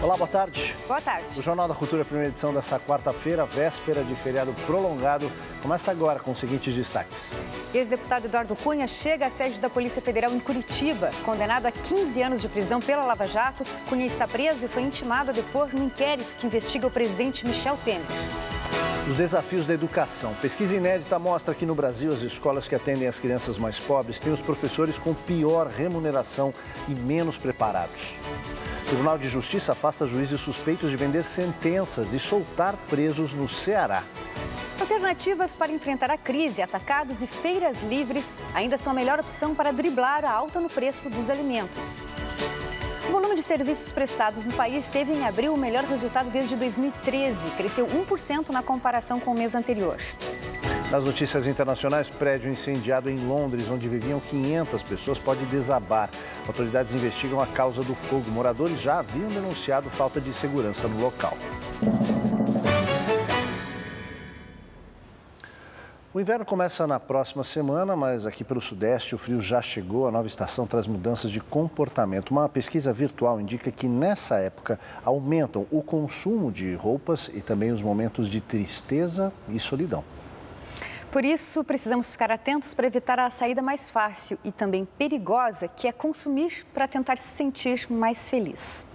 Olá, boa tarde. Boa tarde. O Jornal da Cultura, primeira edição desta quarta-feira, véspera de feriado prolongado, começa agora com os seguintes destaques. Ex-deputado Eduardo Cunha chega à sede da Polícia Federal em Curitiba. Condenado a 15 anos de prisão pela Lava Jato, Cunha está preso e foi intimado a depor no inquérito que investiga o presidente Michel Temer. Os desafios da educação. Pesquisa inédita mostra que no Brasil as escolas que atendem as crianças mais pobres têm os professores com pior remuneração e menos preparados. O Tribunal de Justiça afasta juízes suspeitos de vender sentenças e soltar presos no Ceará. Alternativas para enfrentar a crise, atacados e feiras livres ainda são a melhor opção para driblar a alta no preço dos alimentos. O volume de serviços prestados no país teve em abril o melhor resultado desde 2013, cresceu 1% na comparação com o mês anterior. Nas notícias internacionais, prédio incendiado em Londres, onde viviam 500 pessoas, pode desabar. Autoridades investigam a causa do fogo. Moradores já haviam denunciado falta de segurança no local. O inverno começa na próxima semana, mas aqui pelo Sudeste o frio já chegou. A nova estação traz mudanças de comportamento. Uma pesquisa virtual indica que nessa época aumentam o consumo de roupas e também os momentos de tristeza e solidão. Por isso, precisamos ficar atentos para evitar a saída mais fácil e também perigosa, que é consumir para tentar se sentir mais feliz.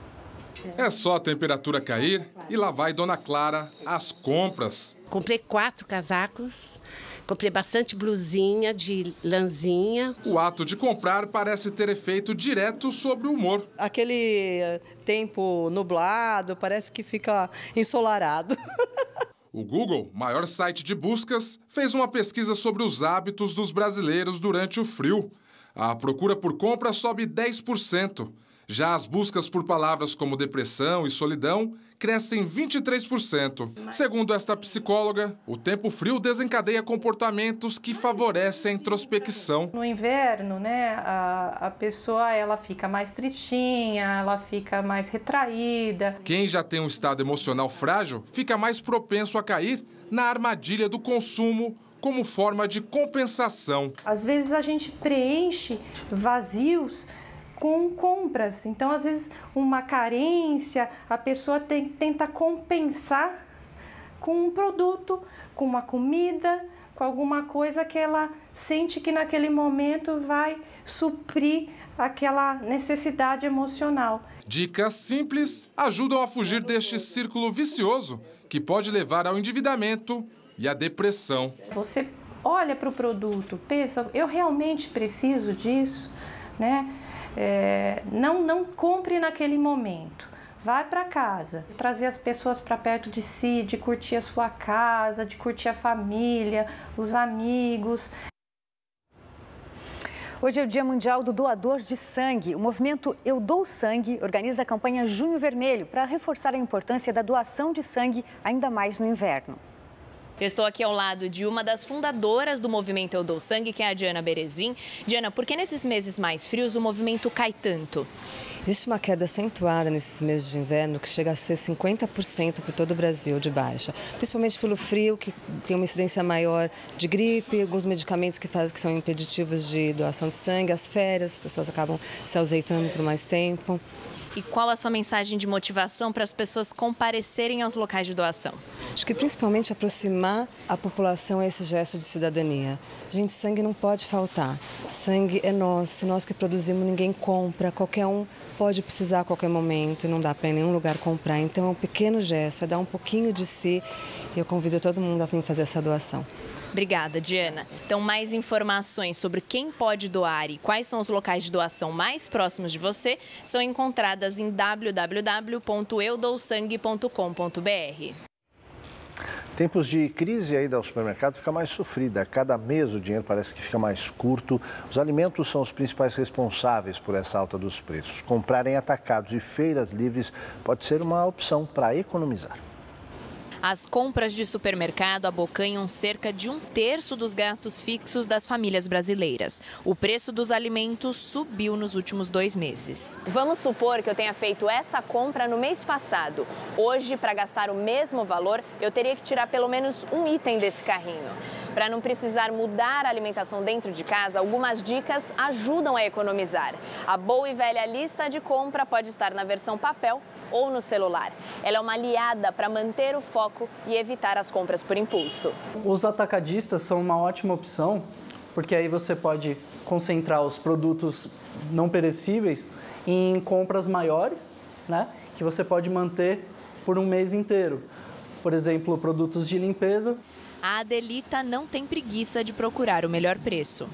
É só a temperatura cair e lá vai Dona Clara às compras. Comprei 4 casacos, comprei bastante blusinha de lãzinha. O ato de comprar parece ter efeito direto sobre o humor. Aquele tempo nublado, parece que fica ensolarado. O Google, maior site de buscas, fez uma pesquisa sobre os hábitos dos brasileiros durante o frio. A procura por compra sobe 10%. Já as buscas por palavras como depressão e solidão crescem 23%. Segundo esta psicóloga, o tempo frio desencadeia comportamentos que favorecem a introspecção. No inverno, a pessoa ela fica mais tristinha, ela fica mais retraída. Quem já tem um estado emocional frágil fica mais propenso a cair na armadilha do consumo como forma de compensação. Às vezes a gente preenche vazios com compras. Então, às vezes, uma carência, a pessoa tenta compensar com um produto, com uma comida, com alguma coisa que ela sente que naquele momento vai suprir aquela necessidade emocional. Dicas simples ajudam a fugir deste círculo vicioso que pode levar ao endividamento e à depressão. Você olha para o produto, pensa, eu realmente preciso disso, né? Não compre naquele momento, vai para casa, trazer as pessoas para perto de si, de curtir a sua casa, de curtir a família, os amigos. Hoje é o Dia Mundial do Doador de Sangue. O movimento Eu Dou Sangue organiza a campanha Junho Vermelho para reforçar a importância da doação de sangue, ainda mais no inverno. Eu estou aqui ao lado de uma das fundadoras do movimento Eu Dou Sangue, que é a Diana Berezin. Diana, por que nesses meses mais frios o movimento cai tanto? Existe uma queda acentuada nesses meses de inverno que chega a ser 50% por todo o Brasil de baixa. Principalmente pelo frio, que tem uma incidência maior de gripe, alguns medicamentos que são impeditivos de doação de sangue, as férias, as pessoas acabam se ausentando por mais tempo. E qual a sua mensagem de motivação para as pessoas comparecerem aos locais de doação? Acho que principalmente aproximar a população a esse gesto de cidadania. Gente, sangue não pode faltar. Sangue é nosso, nós que produzimos, ninguém compra, qualquer um pode precisar a qualquer momento, não dá para em nenhum lugar comprar. Então é um pequeno gesto, é dar um pouquinho de si e eu convido todo mundo a vir fazer essa doação. Obrigada, Diana. Então, mais informações sobre quem pode doar e quais são os locais de doação mais próximos de você são encontradas em www.eudousangue.com.br. Tempos de crise, a ida ao supermercado fica mais sofrida. Cada mês o dinheiro parece que fica mais curto. Os alimentos são os principais responsáveis por essa alta dos preços. Comprar em atacados e feiras livres pode ser uma opção para economizar. As compras de supermercado abocanham cerca de 1/3 dos gastos fixos das famílias brasileiras. O preço dos alimentos subiu nos últimos 2 meses. Vamos supor que eu tenha feito essa compra no mês passado. Hoje, para gastar o mesmo valor, eu teria que tirar pelo menos um item desse carrinho. Para não precisar mudar a alimentação dentro de casa, algumas dicas ajudam a economizar. A boa e velha lista de compra pode estar na versão papel ou no celular. Ela é uma aliada para manter o foco e evitar as compras por impulso. Os atacadistas são uma ótima opção, porque aí você pode concentrar os produtos não perecíveis em compras maiores, né, que você pode manter por um mês inteiro. Por exemplo, produtos de limpeza. A Adelita não tem preguiça de procurar o melhor preço.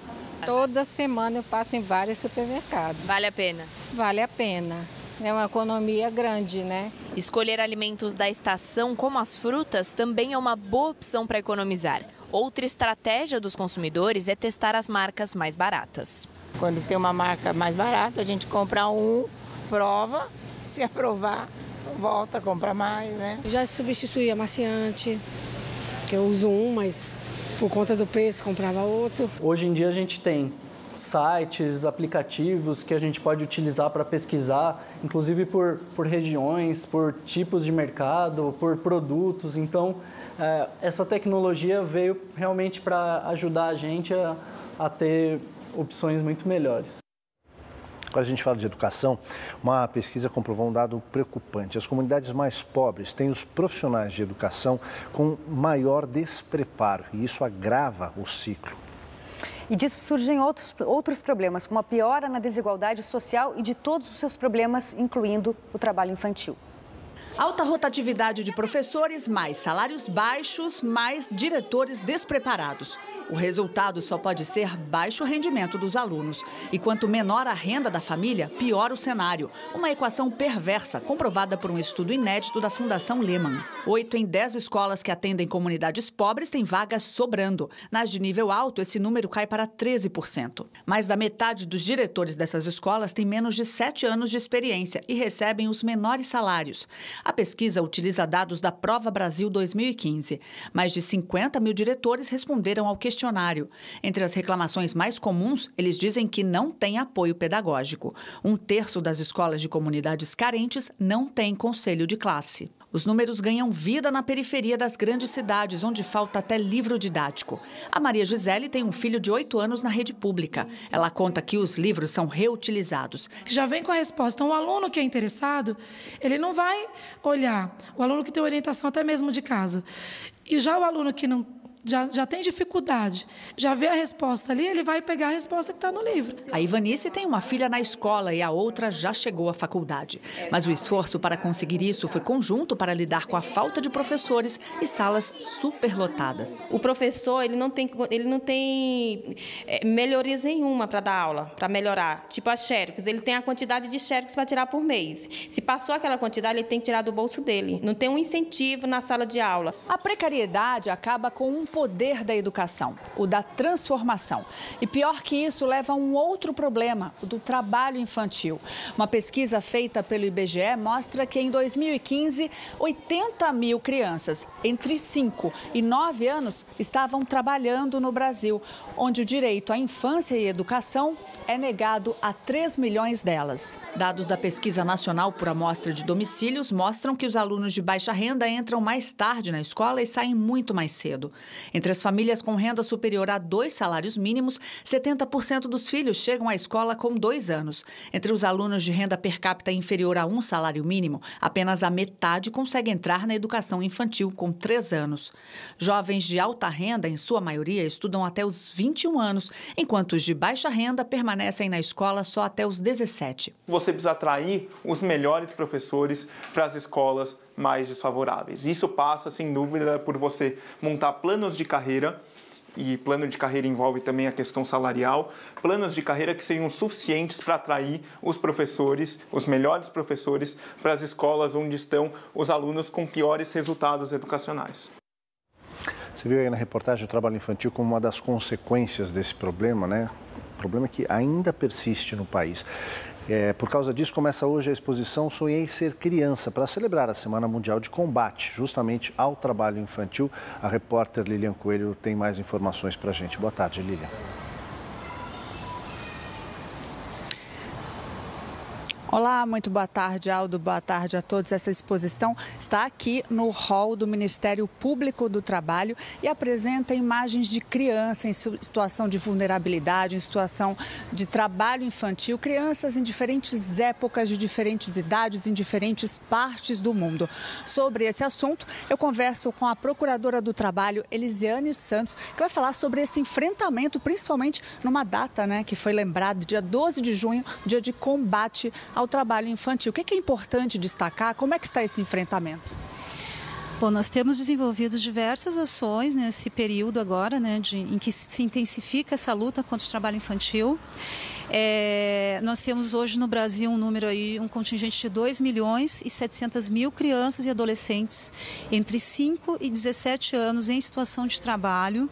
Toda semana eu passo em vários supermercados. Vale a pena? Vale a pena. É uma economia grande, né? Escolher alimentos da estação, como as frutas, também é uma boa opção para economizar. Outra estratégia dos consumidores é testar as marcas mais baratas. Quando tem uma marca mais barata, a gente compra um, prova, se aprovar, volta, compra mais, né? Eu já substituí amaciante, que eu uso um, mas por conta do preço comprava outro. Hoje em dia a gente tem sites, aplicativos que a gente pode utilizar para pesquisar, inclusive por regiões, por tipos de mercado, por produtos. Então, essa tecnologia veio realmente para ajudar a gente a ter opções muito melhores. Agora a gente fala de educação. Uma pesquisa comprovou um dado preocupante. As comunidades mais pobres têm os profissionais de educação com maior despreparo e isso agrava o ciclo. E disso surgem outros problemas, como a piora na desigualdade social e de todos os seus problemas, incluindo o trabalho infantil. Alta rotatividade de professores, mais salários baixos, mais diretores despreparados. O resultado só pode ser baixo rendimento dos alunos. E quanto menor a renda da família, pior o cenário. Uma equação perversa, comprovada por um estudo inédito da Fundação Lehman. 8 em 10 escolas que atendem comunidades pobres têm vagas sobrando. Nas de nível alto, esse número cai para 13%. Mais da metade dos diretores dessas escolas têm menos de 7 anos de experiência e recebem os menores salários. A pesquisa utiliza dados da Prova Brasil 2015. Mais de 50 mil diretores responderam ao questionário. Entre as reclamações mais comuns, eles dizem que não tem apoio pedagógico. 1/3 das escolas de comunidades carentes não tem conselho de classe. Os números ganham vida na periferia das grandes cidades, onde falta até livro didático. A Maria Gisele tem um filho de 8 anos na rede pública. Ela conta que os livros são reutilizados. Já vem com a resposta. Então, o aluno que é interessado, ele não vai olhar. O aluno que tem orientação até mesmo de casa. E já o aluno que não já tem dificuldade, já vê a resposta ali, ele vai pegar a resposta que está no livro. A Ivanice tem uma filha na escola e a outra já chegou à faculdade. Mas o esforço para conseguir isso foi conjunto para lidar com a falta de professores e salas superlotadas. O professor, ele não tem melhorias nenhuma para dar aula, para melhorar. Tipo as xerox, ele tem a quantidade de xerox para tirar por mês. Se passou aquela quantidade, ele tem que tirar do bolso dele. Não tem um incentivo na sala de aula. A precariedade acaba com um poder da educação, o da transformação. E pior que isso, leva a um outro problema, o do trabalho infantil. Uma pesquisa feita pelo IBGE mostra que em 2015, 80 mil crianças entre 5 e 9 anos estavam trabalhando no Brasil, onde o direito à infância e educação é negado a 3 milhões delas. Dados da Pesquisa Nacional por Amostra de Domicílios mostram que os alunos de baixa renda entram mais tarde na escola e saem muito mais cedo. Entre as famílias com renda superior a 2 salários mínimos, 70% dos filhos chegam à escola com 2 anos. Entre os alunos de renda per capita inferior a 1 salário mínimo, apenas a metade consegue entrar na educação infantil com 3 anos. Jovens de alta renda, em sua maioria, estudam até os 21 anos, enquanto os de baixa renda permanecem na escola só até os 17. Você precisa atrair os melhores professores para as escolas mais desfavoráveis. Isso passa, sem dúvida, por você montar planos de carreira, e plano de carreira envolve também a questão salarial, planos de carreira que seriam suficientes para atrair os professores, os melhores professores, para as escolas onde estão os alunos com piores resultados educacionais. Você viu aí na reportagem o trabalho infantil como uma das consequências desse problema, né? Problema que ainda persiste no país. Por causa disso, começa hoje a exposição Sonhei Ser Criança, para celebrar a Semana Mundial de Combate, justamente ao trabalho infantil. A repórter Lilian Coelho tem mais informações para a gente. Boa tarde, Lilian. Olá, muito boa tarde, Aldo. Boa tarde a todos. Essa exposição está aqui no hall do Ministério Público do Trabalho e apresenta imagens de crianças em situação de vulnerabilidade, em situação de trabalho infantil, crianças em diferentes épocas, de diferentes idades, em diferentes partes do mundo. Sobre esse assunto, eu converso com a Procuradora do Trabalho, Elisiane Santos, que vai falar sobre esse enfrentamento, principalmente numa data, né, que foi lembrada, dia 12 de junho, dia de combate ao trabalho infantil. O que é importante destacar? Como é que está esse enfrentamento? Bom, nós temos desenvolvido diversas ações nesse período agora, né, em que se intensifica essa luta contra o trabalho infantil. Nós temos hoje no Brasil um contingente de 2.700.000 crianças e adolescentes entre 5 e 17 anos em situação de trabalho.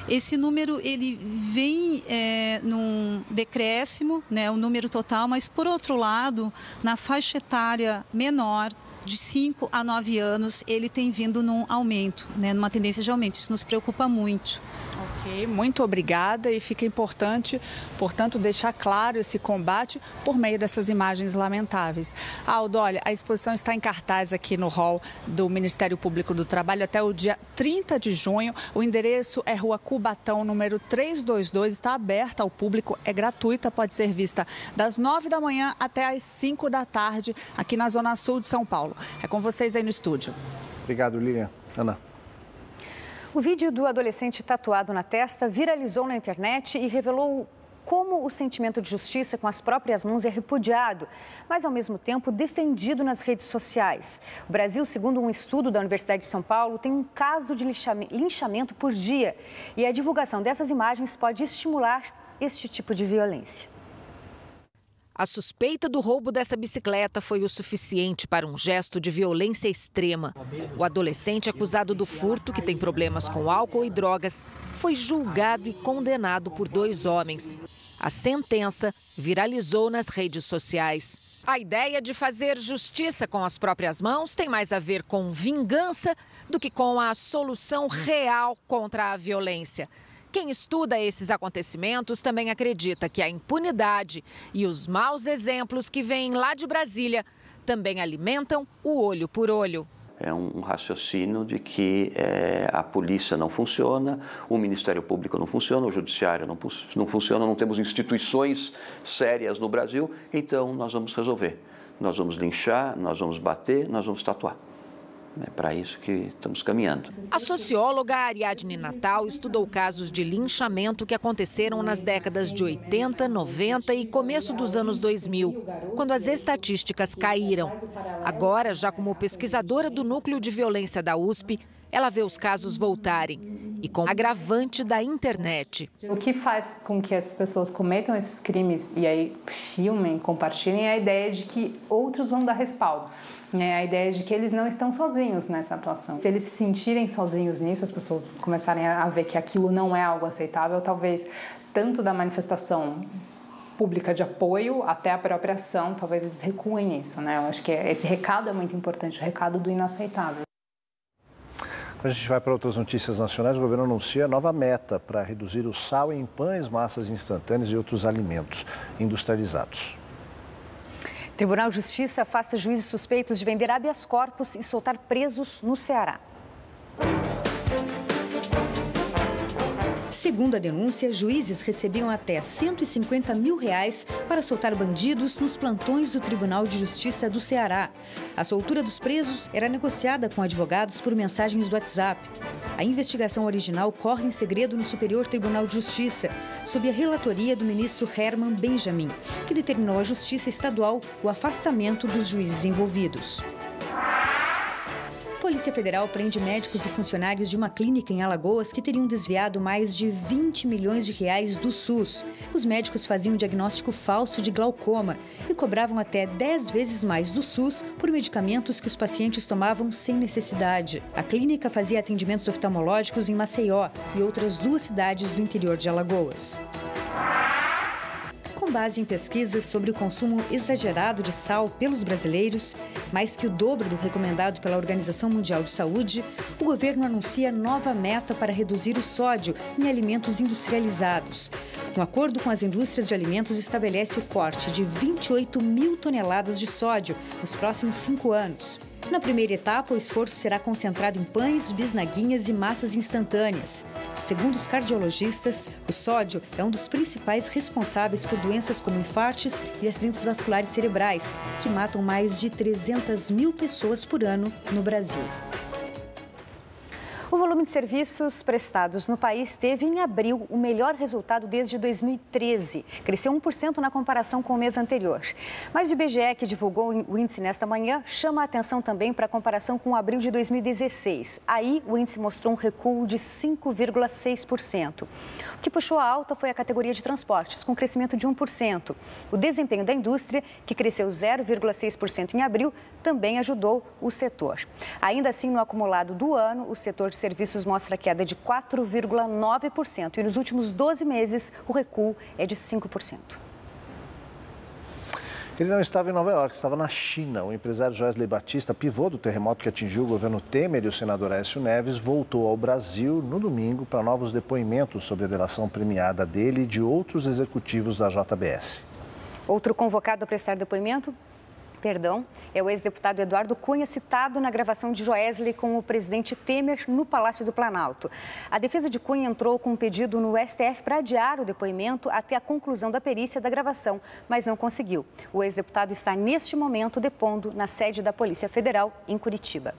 Esse número ele vem num decréscimo, né, o número total, mas por outro lado, na faixa etária menor, de 5 a 9 anos, ele tem vindo num aumento, né, numa tendência de aumento. Isso nos preocupa muito. Ok, muito obrigada, e fica importante, portanto, deixar claro esse combate por meio dessas imagens lamentáveis. Aldo, olha, a exposição está em cartaz aqui no hall do Ministério Público do Trabalho até o dia 30 de junho. O endereço é Rua Cubatão, número 322, está aberta ao público, é gratuita, pode ser vista das 9 da manhã até às 5 da tarde, aqui na Zona Sul de São Paulo. É com vocês aí no estúdio. Obrigado, Lilian. Ana. O vídeo do adolescente tatuado na testa viralizou na internet e revelou como o sentimento de justiça com as próprias mãos é repudiado, mas ao mesmo tempo defendido nas redes sociais. O Brasil, segundo um estudo da Universidade de São Paulo, tem um caso de linchamento por dia, e a divulgação dessas imagens pode estimular este tipo de violência. A suspeita do roubo dessa bicicleta foi o suficiente para um gesto de violência extrema. O adolescente acusado do furto, que tem problemas com álcool e drogas, foi julgado e condenado por 2 homens. A sentença viralizou nas redes sociais. A ideia de fazer justiça com as próprias mãos tem mais a ver com vingança do que com a solução real contra a violência. Quem estuda esses acontecimentos também acredita que a impunidade e os maus exemplos que vêm lá de Brasília também alimentam o olho por olho. É um raciocínio de que a polícia não funciona, o Ministério Público não funciona, o Judiciário não funciona, não temos instituições sérias no Brasil, então nós vamos resolver. Nós vamos linchar, nós vamos bater, nós vamos tatuar. É para isso que estamos caminhando. A socióloga Ariadne Natal estudou casos de linchamento que aconteceram nas décadas de 80, 90 e começo dos anos 2000, quando as estatísticas caíram. Agora, já como pesquisadora do Núcleo de Violência da USP, ela vê os casos voltarem, e com agravante da internet. O que faz com que as pessoas cometam esses crimes e aí filmem, compartilhem, é a ideia de que outros vão dar respaldo. A ideia de que eles não estão sozinhos nessa atuação. Se eles se sentirem sozinhos nisso, as pessoas começarem a ver que aquilo não é algo aceitável, talvez tanto da manifestação pública de apoio até a própria ação, talvez eles recuem nisso, né? Eu acho que esse recado é muito importante, o recado do inaceitável. A gente vai para outras notícias nacionais. O governo anuncia nova meta para reduzir o sal em pães, massas instantâneas e outros alimentos industrializados. Tribunal de Justiça afasta juízes suspeitos de vender habeas corpus e soltar presos no Ceará. Segundo a denúncia, juízes recebiam até R$150 mil para soltar bandidos nos plantões do Tribunal de Justiça do Ceará. A soltura dos presos era negociada com advogados por mensagens do WhatsApp. A investigação original corre em segredo no Superior Tribunal de Justiça, sob a relatoria do ministro Herman Benjamin, que determinou à Justiça Estadual o afastamento dos juízes envolvidos. A Polícia Federal prende médicos e funcionários de uma clínica em Alagoas que teriam desviado mais de R$20 milhões do SUS. Os médicos faziam um diagnóstico falso de glaucoma e cobravam até 10 vezes mais do SUS por medicamentos que os pacientes tomavam sem necessidade. A clínica fazia atendimentos oftalmológicos em Maceió e outras 2 cidades do interior de Alagoas. Com base em pesquisas sobre o consumo exagerado de sal pelos brasileiros, mais que o dobro do recomendado pela Organização Mundial de Saúde, o governo anuncia nova meta para reduzir o sódio em alimentos industrializados. Um acordo com as indústrias de alimentos estabelece o corte de 28 mil toneladas de sódio nos próximos 5 anos. Na primeira etapa, o esforço será concentrado em pães, bisnaguinhas e massas instantâneas. Segundo os cardiologistas, o sódio é um dos principais responsáveis por doenças como infartes e acidentes vasculares cerebrais, que matam mais de 300 mil pessoas por ano no Brasil. O volume de serviços prestados no país teve, em abril, o melhor resultado desde 2013. Cresceu 1% na comparação com o mês anterior. Mas o IBGE, que divulgou o índice nesta manhã, chama a atenção também para a comparação com o abril de 2016. Aí, o índice mostrou um recuo de 5,6%. O que puxou a alta foi a categoria de transportes, com crescimento de 1%. O desempenho da indústria, que cresceu 0,6% em abril, também ajudou o setor. Ainda assim, no acumulado do ano, o setor de serviços mostra queda de 4,9% e nos últimos 12 meses o recuo é de 5%. Ele não estava em Nova York, estava na China. O empresário Joesley Batista, pivô do terremoto que atingiu o governo Temer e o senador Aécio Neves, voltou ao Brasil no domingo para novos depoimentos sobre a delação premiada dele e de outros executivos da JBS. Outro convocado a prestar depoimento? É o ex-deputado Eduardo Cunha, citado na gravação de Joesley com o presidente Temer no Palácio do Planalto. A defesa de Cunha entrou com um pedido no STF para adiar o depoimento até a conclusão da perícia da gravação, mas não conseguiu. O ex-deputado está, neste momento, depondo na sede da Polícia Federal, em Curitiba.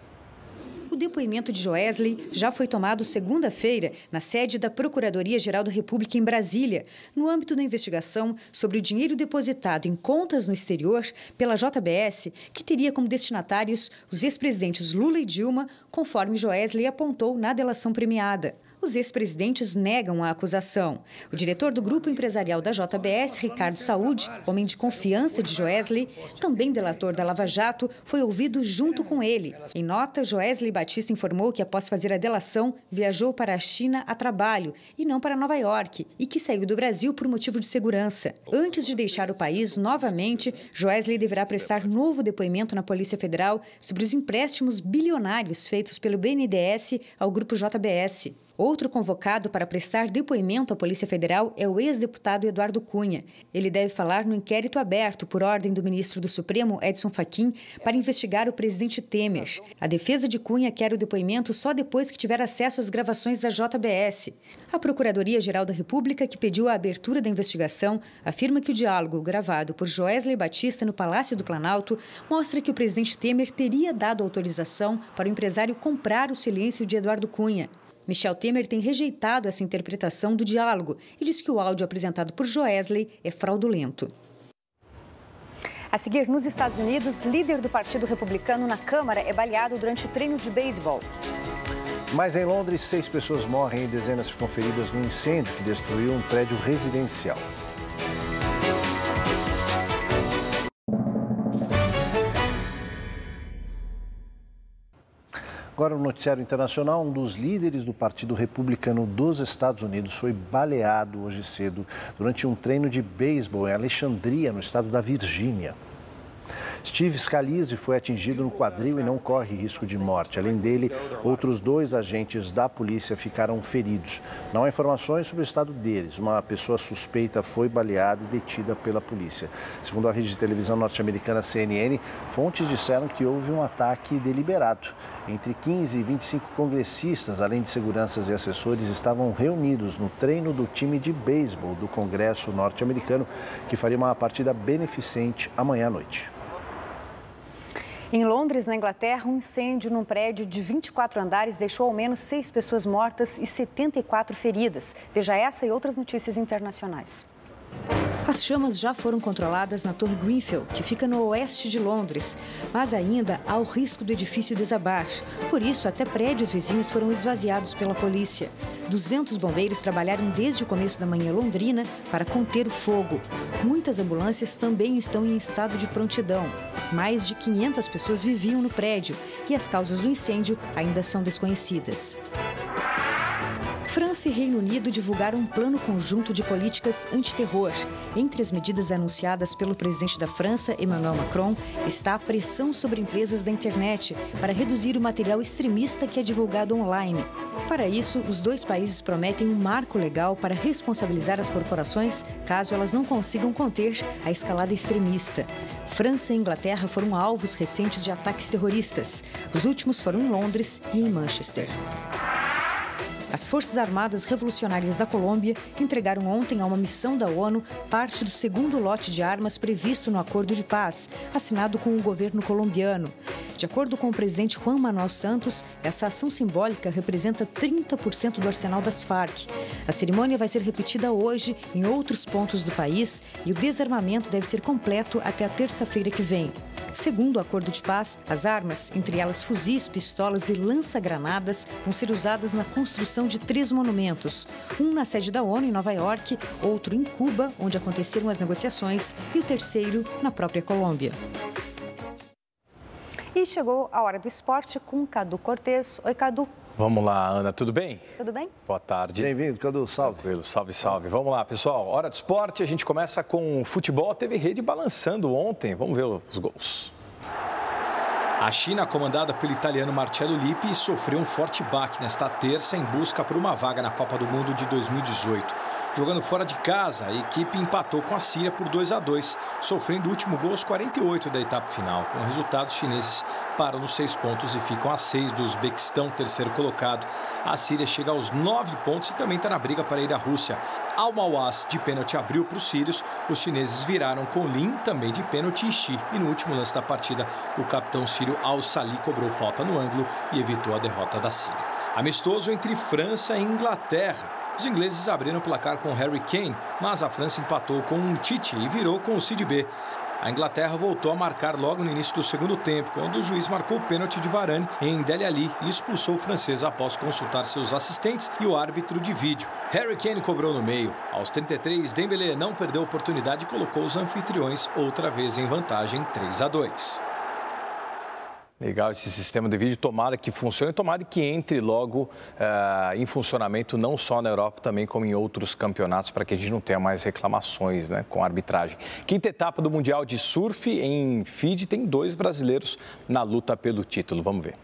O depoimento de Joesley já foi tomado segunda-feira na sede da Procuradoria-Geral da República em Brasília, no âmbito da investigação sobre o dinheiro depositado em contas no exterior pela JBS, que teria como destinatários os ex-presidentes Lula e Dilma, conforme Joesley apontou na delação premiada. Os ex-presidentes negam a acusação. O diretor do grupo empresarial da JBS, Ricardo Saúde, homem de confiança de Joesley, também delator da Lava Jato, foi ouvido junto com ele. Em nota, Joesley Batista informou que, após fazer a delação, viajou para a China a trabalho e não para Nova York, e que saiu do Brasil por motivo de segurança. Antes de deixar o país novamente, Joesley deverá prestar novo depoimento na Polícia Federal sobre os empréstimos bilionários feitos pelo BNDES ao grupo JBS. Outro convocado para prestar depoimento à Polícia Federal é o ex-deputado Eduardo Cunha. Ele deve falar no inquérito aberto por ordem do ministro do Supremo, Edson Fachin, para investigar o presidente Temer. A defesa de Cunha quer o depoimento só depois que tiver acesso às gravações da JBS. A Procuradoria-Geral da República, que pediu a abertura da investigação, afirma que o diálogo gravado por Joesley Batista no Palácio do Planalto mostra que o presidente Temer teria dado autorização para o empresário comprar o silêncio de Eduardo Cunha. Michel Temer tem rejeitado essa interpretação do diálogo e diz que o áudio apresentado por Joesley é fraudulento. A seguir, nos Estados Unidos, líder do Partido Republicano na Câmara é baleado durante treino de beisebol. Mas em Londres, 6 pessoas morrem e dezenas ficam feridas no incêndio que destruiu um prédio residencial. Agora, no noticiário internacional, um dos líderes do Partido Republicano dos Estados Unidos foi baleado hoje cedo durante um treino de beisebol em Alexandria, no estado da Virgínia. Steve Scalise foi atingido no quadril e não corre risco de morte. Além dele, outros 2 agentes da polícia ficaram feridos. Não há informações sobre o estado deles. Uma pessoa suspeita foi baleada e detida pela polícia. Segundo a rede de televisão norte-americana CNN, fontes disseram que houve um ataque deliberado. Entre 15 e 25 congressistas, além de seguranças e assessores, estavam reunidos no treino do time de beisebol do Congresso norte-americano, que faria uma partida beneficente amanhã à noite. Em Londres, na Inglaterra, um incêndio num prédio de 24 andares deixou ao menos 6 pessoas mortas e 74 feridas. Veja essa e outras notícias internacionais. As chamas já foram controladas na Torre Grenfell, que fica no oeste de Londres, mas ainda há o risco do edifício desabar. Por isso, até prédios vizinhos foram esvaziados pela polícia. 200 bombeiros trabalharam desde o começo da manhã londrina para conter o fogo. Muitas ambulâncias também estão em estado de prontidão. Mais de 500 pessoas viviam no prédio e as causas do incêndio ainda são desconhecidas. França e Reino Unido divulgaram um plano conjunto de políticas antiterror. Entre as medidas anunciadas pelo presidente da França, Emmanuel Macron, está a pressão sobre empresas da internet para reduzir o material extremista que é divulgado online. Para isso, os dois países prometem um marco legal para responsabilizar as corporações caso elas não consigam conter a escalada extremista. França e Inglaterra foram alvos recentes de ataques terroristas. Os últimos foram em Londres e em Manchester. As Forças Armadas Revolucionárias da Colômbia entregaram ontem a uma missão da ONU parte do segundo lote de armas previsto no acordo de paz, assinado com o governo colombiano. De acordo com o presidente Juan Manuel Santos, essa ação simbólica representa 30% do arsenal das Farc. A cerimônia vai ser repetida hoje em outros pontos do país e o desarmamento deve ser completo até a terça-feira que vem. Segundo o acordo de paz, as armas, entre elas fuzis, pistolas e lança-granadas, vão ser usadas na construção de 3 monumentos. Um na sede da ONU, em Nova York, outro em Cuba, onde aconteceram as negociações, e o terceiro na própria Colômbia. E chegou a hora do esporte com Cadu Cortez. Oi, Cadu. Vamos lá, Ana, tudo bem? Tudo bem? Boa tarde. Bem-vindo, Cadu, salve. Tranquilo, salve, salve. Vamos lá, pessoal, hora do esporte, a gente começa com futebol, teve rede balançando ontem, vamos ver os gols. A China, comandada pelo italiano Marcello Lippi, sofreu um forte baque nesta terça em busca por uma vaga na Copa do Mundo de 2018. Jogando fora de casa, a equipe empatou com a Síria por 2-2, sofrendo o último gol aos 48 da etapa final. Com o resultado, os chineses param nos 6 pontos e ficam a 6 do Uzbequistão, terceiro colocado. A Síria chega aos 9 pontos e também está na briga para ir à Rússia. Al-Mawaz de pênalti abriu para os sírios, os chineses viraram com Lin, também de pênalti, e Xi. E no último lance da partida, o capitão sírio Al-Sali cobrou falta no ângulo e evitou a derrota da Síria. Amistoso entre França e Inglaterra. Os ingleses abriram o placar com Harry Kane, mas a França empatou com um Tite e virou com o Sidibé. A Inglaterra voltou a marcar logo no início do segundo tempo, quando o juiz marcou o pênalti de Varane em Dele Alli e expulsou o francês após consultar seus assistentes e o árbitro de vídeo. Harry Kane cobrou no meio. Aos 33, Dembélé não perdeu a oportunidade e colocou os anfitriões outra vez em vantagem 3-2. Legal esse sistema de vídeo, tomara que funcione, tomara que entre logo em funcionamento, não só na Europa, também como em outros campeonatos, para que a gente não tenha mais reclamações, né, com a arbitragem. Quinta etapa do Mundial de Surf em Fiji, tem 2 brasileiros na luta pelo título, vamos ver.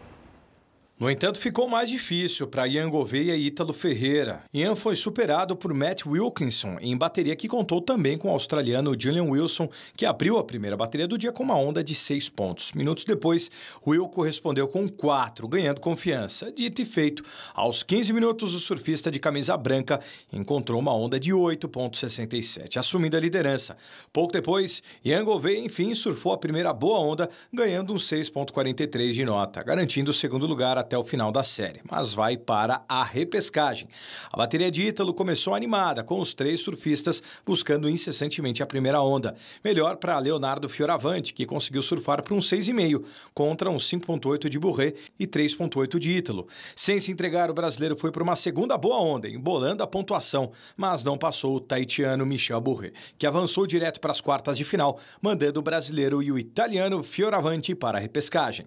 No entanto, ficou mais difícil para Ian Gouveia e Ítalo Ferreira. Ian foi superado por Matt Wilkinson em bateria que contou também com o australiano Julian Wilson, que abriu a primeira bateria do dia com uma onda de 6 pontos. Minutos depois, Wilco respondeu com 4, ganhando confiança. Dito e feito, aos 15 minutos, o surfista de camisa branca encontrou uma onda de 8,67, assumindo a liderança. Pouco depois, Ian Gouveia, enfim, surfou a primeira boa onda, ganhando um 6,43 de nota, garantindo o segundo lugar até o final da série, mas vai para a repescagem. A bateria de Ítalo começou animada, com os 3 surfistas buscando incessantemente a primeira onda. Melhor para Leonardo Fioravanti, que conseguiu surfar para um 6,5, contra um 5,8 de Bourret e 3,8 de Ítalo. Sem se entregar, o brasileiro foi para uma segunda boa onda, embolando a pontuação, mas não passou o taitiano Michel Bourret, que avançou direto para as quartas de final, mandando o brasileiro e o italiano Fioravanti para a repescagem.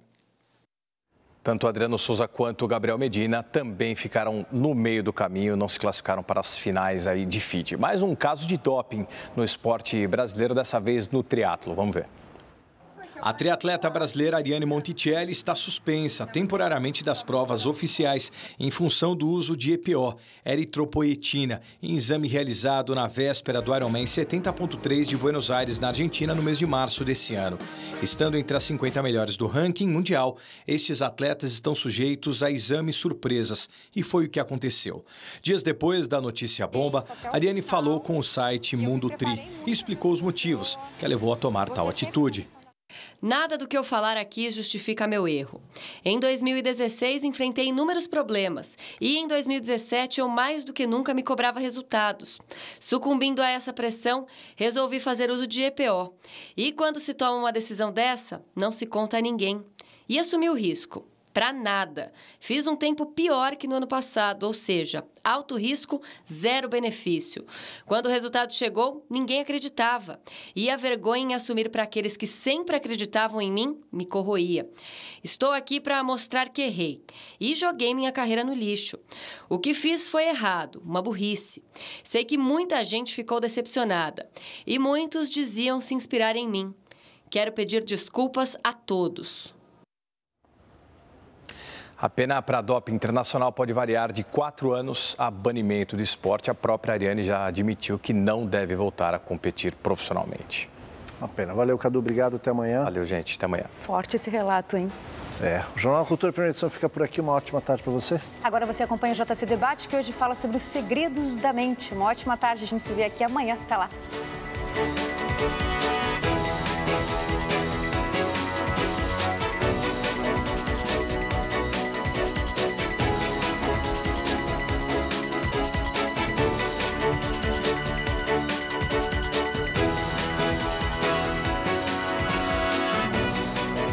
Tanto o Adriano Souza quanto o Gabriel Medina também ficaram no meio do caminho, não se classificaram para as finais aí de Fiji. Mais um caso de doping no esporte brasileiro, dessa vez no triatlo. Vamos ver. A triatleta brasileira Ariane Monticelli está suspensa temporariamente das provas oficiais em função do uso de EPO, eritropoetina, em exame realizado na véspera do Ironman 70.3 de Buenos Aires, na Argentina, no mês de março desse ano. Estando entre as 50 melhores do ranking mundial, estes atletas estão sujeitos a exames surpresas, e foi o que aconteceu. Dias depois da notícia bomba, Ariane falou com o site Mundo Tri e explicou os motivos que a levou a tomar tal atitude. Nada do que eu falar aqui justifica meu erro. Em 2016, enfrentei inúmeros problemas e em 2017 eu mais do que nunca me cobrava resultados. Sucumbindo a essa pressão, resolvi fazer uso de EPO. E quando se toma uma decisão dessa, não se conta a ninguém. E assumi o risco. Para nada. Fiz um tempo pior que no ano passado, ou seja, alto risco, zero benefício. Quando o resultado chegou, ninguém acreditava. E a vergonha em assumir para aqueles que sempre acreditavam em mim me corroía. Estou aqui para mostrar que errei e joguei minha carreira no lixo. O que fiz foi errado, uma burrice. Sei que muita gente ficou decepcionada e muitos diziam se inspirar em mim. Quero pedir desculpas a todos. A pena para doping internacional pode variar de 4 anos a banimento do esporte. A própria Ariane já admitiu que não deve voltar a competir profissionalmente. Uma pena. Valeu, Cadu. Obrigado. Até amanhã. Valeu, gente. Até amanhã. Forte esse relato, hein? O Jornal Cultura Primeira Edição fica por aqui. Uma ótima tarde para você. Agora você acompanha o JC Debate, que hoje fala sobre os segredos da mente. Uma ótima tarde. A gente se vê aqui amanhã. Até lá.